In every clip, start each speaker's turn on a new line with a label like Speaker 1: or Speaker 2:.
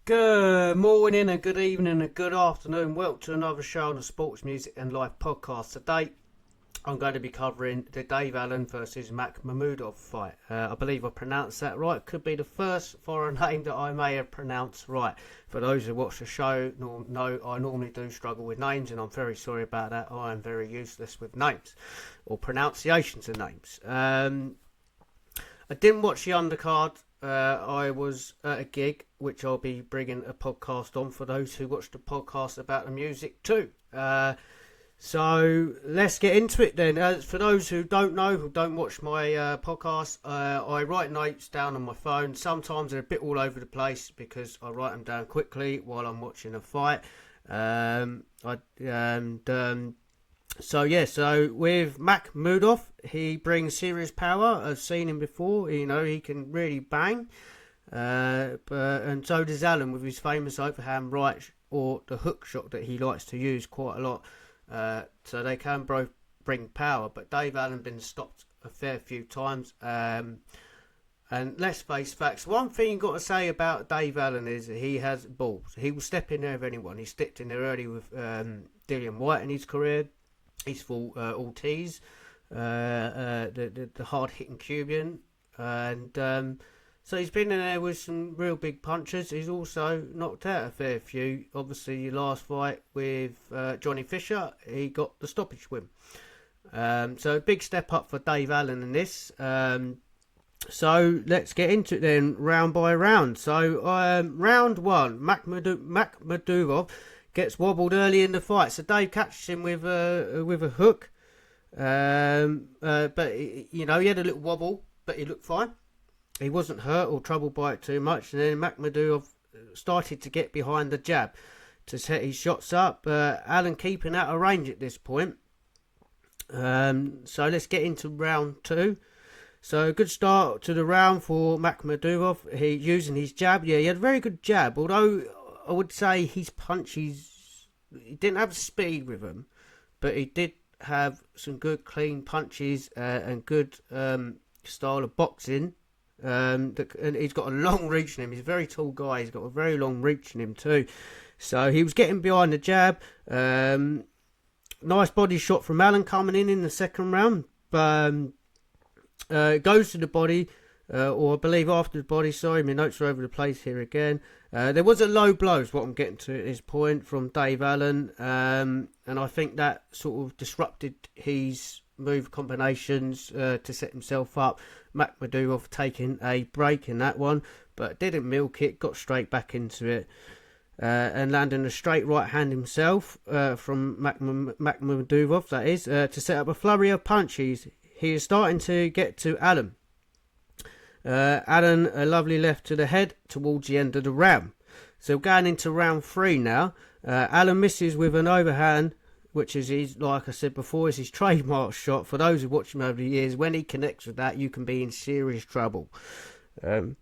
Speaker 1: Good morning and good evening and good afternoon. Welcome to another show on the Sports Music and Life podcast. Today I'm going to be covering the Dave Allen versus Makhmudov fight. I believe I pronounced that right. Could be the first foreign name that I may have pronounced right. For those who watch the show know I normally do struggle with names, and I'm very sorry about that. I am very useless with names or pronunciations of names. I didn't watch the undercard. I was at a gig, which I'll be bringing a podcast on for those who watch the podcast about the music too. So let's get into it then. For those who don't know, who don't watch my podcast, I write notes down on my phone. Sometimes they're a bit all over the place because I write them down quickly while I'm watching a fight. So with Makhmudov, he brings serious power. I've seen him before. He can really bang. And so does Allen with his famous overhand right or the hook shot that he likes to use quite a lot. So they can both bring power. But Dave Allen been stopped a fair few times. And let's face facts. One thing you've got to say about Dave Allen is he has balls. He will step in there with anyone. He stepped in there early with Dillian White in his career. He's fought Ortiz, the hard-hitting Cuban, and so he's been in there with some real big punches. He's also knocked out a fair few. Obviously, your last fight with Johnny Fisher, he got the stoppage win. So a big step up for Dave Allen in this. So let's get into it then, round by round. So round one, Makhmudov gets wobbled early in the fight, so Dave catches him with a hook. But he had a little wobble, but he looked fine. He wasn't hurt or troubled by it too much. And then Makhmudov started to get behind the jab to set his shots up. Allen keeping out of range at this point. So let's get into round two. So a good start to the round for Makhmudov. He using his jab. Yeah, he had a very good jab, although I would say his punches, he didn't have speed with them, but he did have some good clean punches and good style of boxing. And he's got a long reach in him. He's a very tall guy. He's got a very long reach in him too. So he was getting behind the jab. Nice body shot from Allen coming in the second round. Goes to the body. Or I believe after the body, sorry, my notes are over the place here again. There was a low blow, is what I'm getting to at this point, from Dave Allen. And I think that sort of disrupted his move combinations to set himself up. Makhmudov taking a break in that one, but didn't milk it, got straight back into it. And landing a straight right hand himself from Makhmudov, that is, to set up a flurry of punches. He is starting to get to Allen. Allen, a lovely left to the head towards the end of the round. So going into round three now. Allen misses with an overhand, which is his, like I said before, is his trademark shot. For those who watch him over the years, when he connects with that, you can be in serious trouble. Catches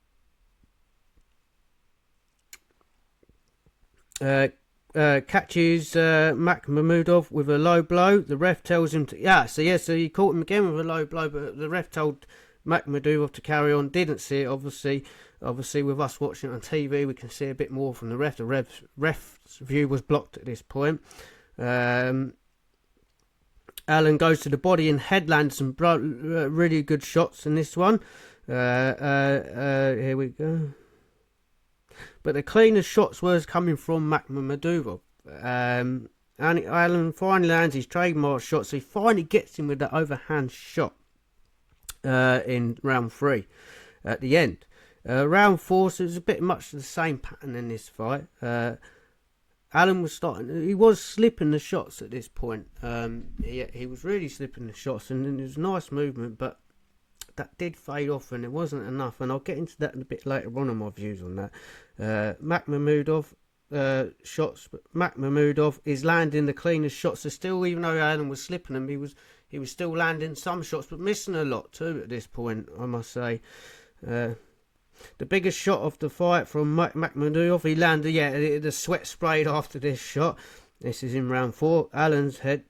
Speaker 1: Makhmudov with a low blow. The ref tells him to... So he caught him again with a low blow, but the ref told Makhmudov to carry on. Didn't see it, obviously with us watching it on TV, we can see a bit more from the ref. The ref's view was blocked at this point. Allen goes to the body and headlands some really good shots in this one. Here we go. But the cleanest shots was coming from Makhmudov. And Allen finally lands his trademark shot, so he finally gets him with that overhand shot. In round three at the end. Round four, so it was a bit much the same pattern in this fight. Allen was he was slipping the shots at this point. He was really slipping the shots, and it was nice movement, but that did fade off and it wasn't enough, and I'll get into that a bit later on my views on that. Makhmudov shots, but Makhmudov is landing the cleanest shots. So still, even though Allen was slipping them, he was still landing some shots, but missing a lot too at this point, I must say. The biggest shot of the fight from Makhmudov, he landed, the sweat sprayed after this shot. This is in round four. Allen's head,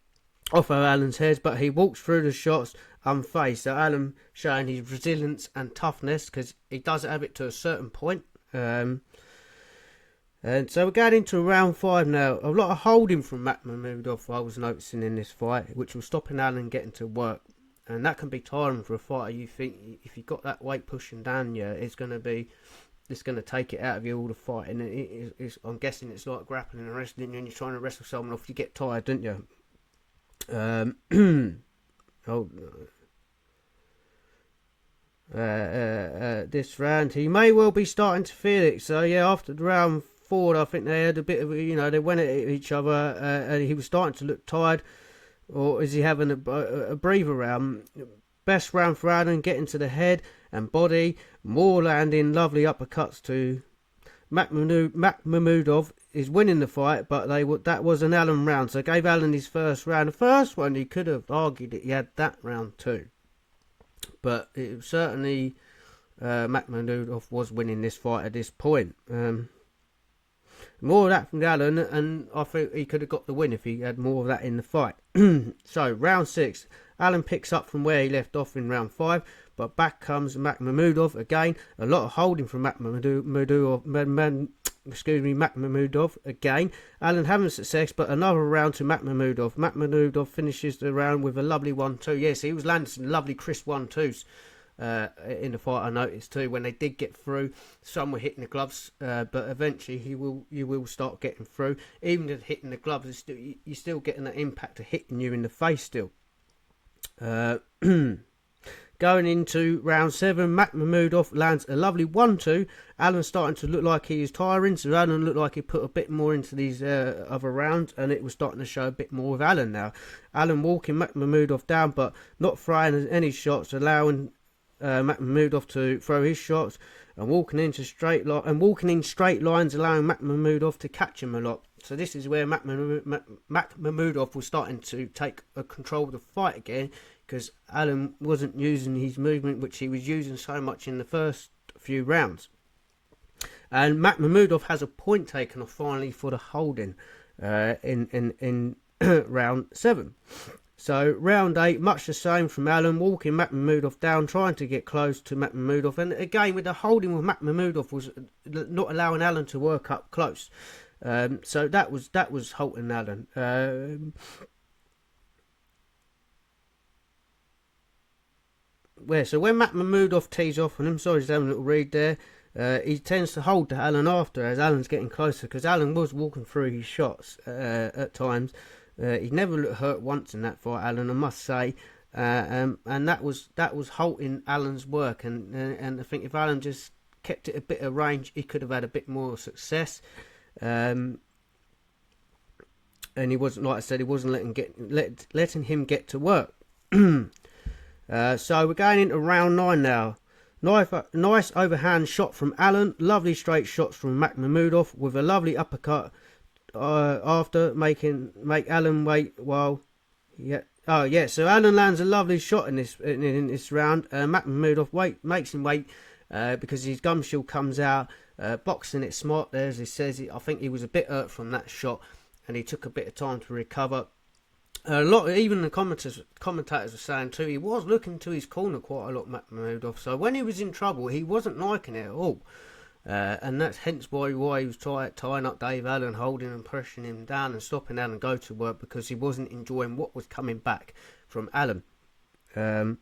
Speaker 1: off of Allen's head, but he walks through the shots unfazed. So Allen showing his resilience and toughness, because he does have it to a certain point. And so we're going into round 5 now. A lot of holding from Makhmudov I was noticing in this fight, which was stopping Allen getting to work. And that can be tiring for a fighter. You think if you got that weight pushing down you, it's going to take it out of you all the fight. And I'm guessing it's like grappling and wrestling, and you're trying to wrestle someone off, you get tired, don't you? This round, he may well be starting to feel it. So yeah, after the round 4, I think they had a bit of, they went at each other, and he was starting to look tired. Or is he having a breather round? Best round for Allen, getting to the head and body, more landing lovely uppercuts to Makhmudov is winning the fight, but that was an Allen round, so gave Allen his first round. The first one, he could have argued that he had that round too, but it was certainly Makhmudov was winning this fight at this point. More of that from Allen, and I think he could have got the win if he had more of that in the fight. So, round 6. Allen picks up from where he left off in round 5, but back comes Makhmudov again. A lot of holding from Makhmudov again. Allen having success, but another round to Makhmudov. Makhmudov finishes the round with a lovely 1-2. Yes, he was landing some lovely crisp 1-2s. In the fight, I noticed too, when they did get through, some were hitting the gloves, but eventually you will start getting through. Even if hitting the gloves, you're still getting that impact of hitting you in the face still. Going into round 7, Makhmudov lands a lovely 1-2. Allen starting to look like he is tiring, so Allen looked like he put a bit more into these other rounds, and it was starting to show a bit more of Allen now. Allen walking Makhmudov down, but not throwing any shots, allowing Makhmudov to throw his shots, and walking in straight lines, allowing Makhmudov to catch him a lot. So this is where Makhmudov was starting to take control of the fight again, because Allen wasn't using his movement, which he was using so much in the first few rounds. And Makhmudov has a point taken off finally for the holding in round 7. So round 8, much the same from Allen, walking Makhmudov down, trying to get close to Makhmudov, and again with the holding with Makhmudov was not allowing Allen to work up close. So that was halting Allen. So when Makhmudov tees off on him, sorry, just having a little read there. He tends to hold to Allen after, as Allen's getting closer, because Allen was walking through his shots at times. He never looked hurt once in that fight, Allen, I must say, and that was halting Allen's work. And I think if Allen just kept it a bit of range, he could have had a bit more success. And he wasn't, like I said, he wasn't letting him get to work. So we're going into round 9 now. Nice overhand shot from Allen. Lovely straight shots from Makhmudov with a lovely uppercut. After make Allen wait while so Allen lands a lovely shot in this round. Makhmudov makes him wait because his gum shield comes out, boxing it smart there, as he says. I think he was a bit hurt from that shot, and he took a bit of time to recover. Even the commentators were saying too, he was looking to his corner quite a lot, Makhmudov. So when he was in trouble, he wasn't liking it at all. And that's hence why he was tying up Dave Allen, holding and pushing him down and stopping Allen go to work, because he wasn't enjoying what was coming back from Allen. So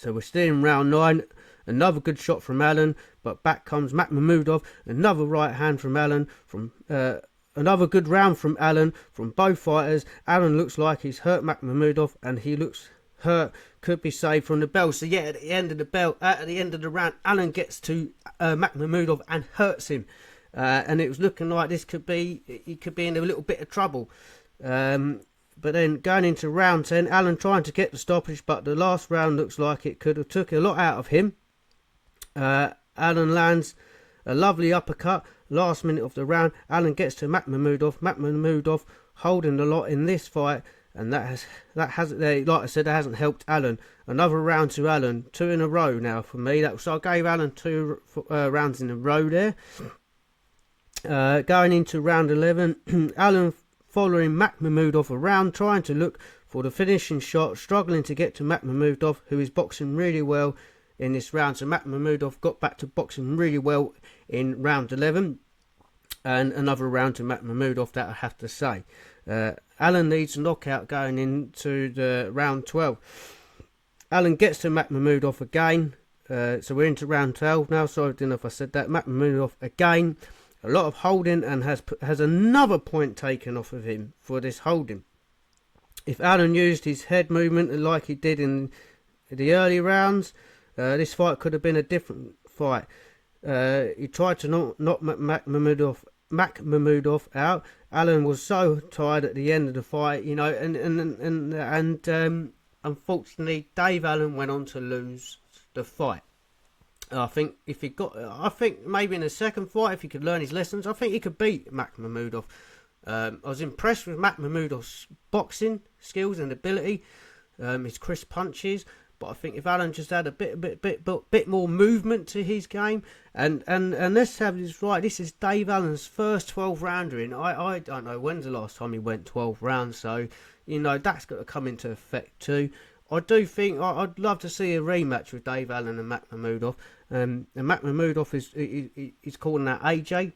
Speaker 1: we're still in round 9. Another good shot from Allen, but back comes Makhmudov. Another right hand from Allen. Another good round from Allen from both fighters. Allen looks like he's hurt Makhmudov, and he looks hurt, could be saved from the bell. So yeah, at the end of the round, Allen gets to Makhmudov and hurts him, and it was looking like he could be in a little bit of trouble. But then going into round 10, Allen trying to get the stoppage, but the last round looks like it could have took a lot out of him. Allen lands a lovely uppercut last minute of the round. Allen gets to Makhmudov holding a lot in this fight. And that hasn't, like I said, that hasn't helped Allen. Another round to Allen, 2 in a row now for me. So I gave Allen 2 rounds in a row there. Going into round 11, Allen following Makhmudov around, trying to look for the finishing shot, struggling to get to Makhmudov, who is boxing really well in this round. So Makhmudov got back to boxing really well in round 11. and another round to Makhmudov, that I have to say. Alan needs a knockout going into the round 12. Alan gets to Makhmudov again. So we're into round 12 now. Sorry, I didn't know if I said that. Makhmudov again. A lot of holding, and has another point taken off of him for this holding. If Alan used his head movement like he did in the early rounds, this fight could have been a different fight. He tried to knock Makhmudov out. Alan was so tired at the end of the fight, you know, and unfortunately, Dave Allen went on to lose the fight. I think maybe in the second fight, if he could learn his lessons, I think he could beat Makhmudov. I was impressed with Makhmudov's boxing skills and ability, his crisp punches. But I think if Alan just had a bit more movement to his game, and let's have this right. This is Dave Allen's first 12 rounder in. I don't know when's the last time he went 12 rounds. So you know that's got to come into effect too. I do think I'd love to see a rematch with Dave Allen and Makhmudov. And Makhmudov is calling out AJ.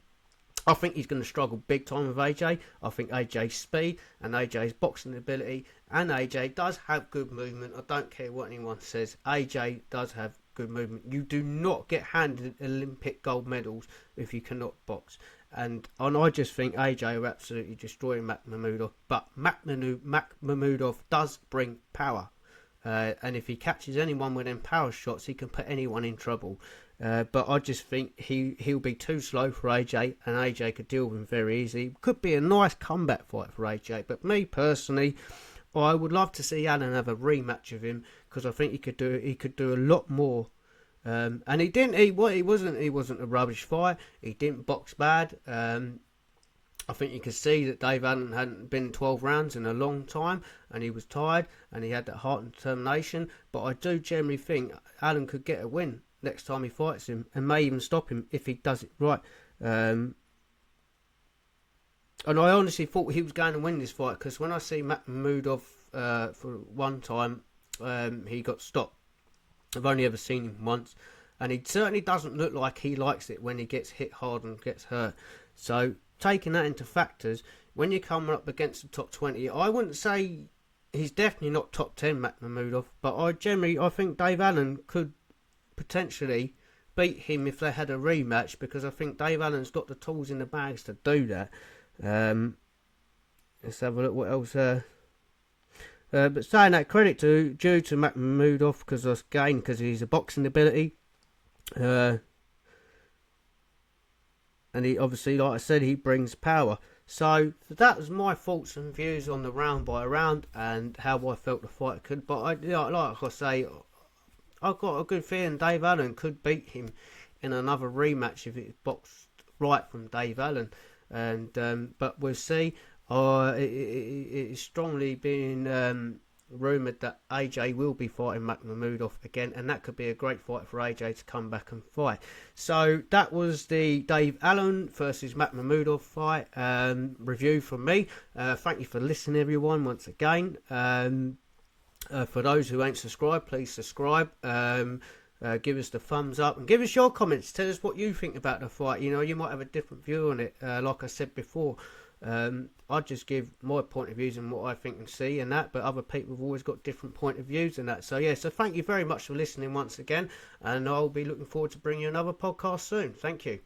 Speaker 1: I think he's going to struggle big time with AJ. I think AJ's speed and AJ's boxing ability, and AJ does have good movement. I don't care what anyone says. AJ does have good movement. You do not get handed Olympic gold medals if you cannot box. And I just think AJ are absolutely destroying Makhmudov. But Makhmudov does bring power. And if he catches anyone with them power shots, he can put anyone in trouble. But I just think he'll be too slow for AJ, and AJ could deal with him very easily. Could be a nice comeback fight for AJ. But me personally, I would love to see Alan have a rematch of him, because I think he could do a lot more. And he didn't. He wasn't a rubbish fight. He didn't box bad. I think you could see that Dave Allen hadn't been 12 rounds in a long time, and he was tired, and he had that heart and determination. But I do generally think Allen could get a win next time he fights him, and may even stop him if he does it right. And I honestly thought he was going to win this fight, because when I see Makhmudov for one time, he got stopped. I've only ever seen him once, and he certainly doesn't look like he likes it when he gets hit hard and gets hurt. So taking that into factors, when you're coming up against the top 20, I wouldn't say he's definitely not top 10, Makhmudov, but I think Dave Allen could potentially beat him if they had a rematch, because I think Dave Allen's got the tools in the bags to do that. Let's have a look what else. But saying that, credit due to Makhmudov, because he's a boxing ability. And he obviously, like I said, he brings power. So that was my thoughts and views on the round by round and how I felt the fight could. But like I say, I've got a good feeling Dave Allen could beat him in another rematch if it's boxed right from Dave Allen. And but we'll see. It is strongly being rumoured that AJ will be fighting Makhmudov again, and that could be a great fight for AJ to come back and fight. So that was the Dave Allen versus Makhmudov fight review from me. Thank you for listening, everyone, once again. For those who ain't subscribed, please subscribe. Give us the thumbs up and give us your comments. Tell us what you think about the fight. You know, you might have a different view on it. Like I said before, I just give my point of views and what I think and see and that, but other people have always got different point of views and that. So yeah, so thank you very much for listening once again, and I'll be looking forward to bringing you another podcast soon. Thank you.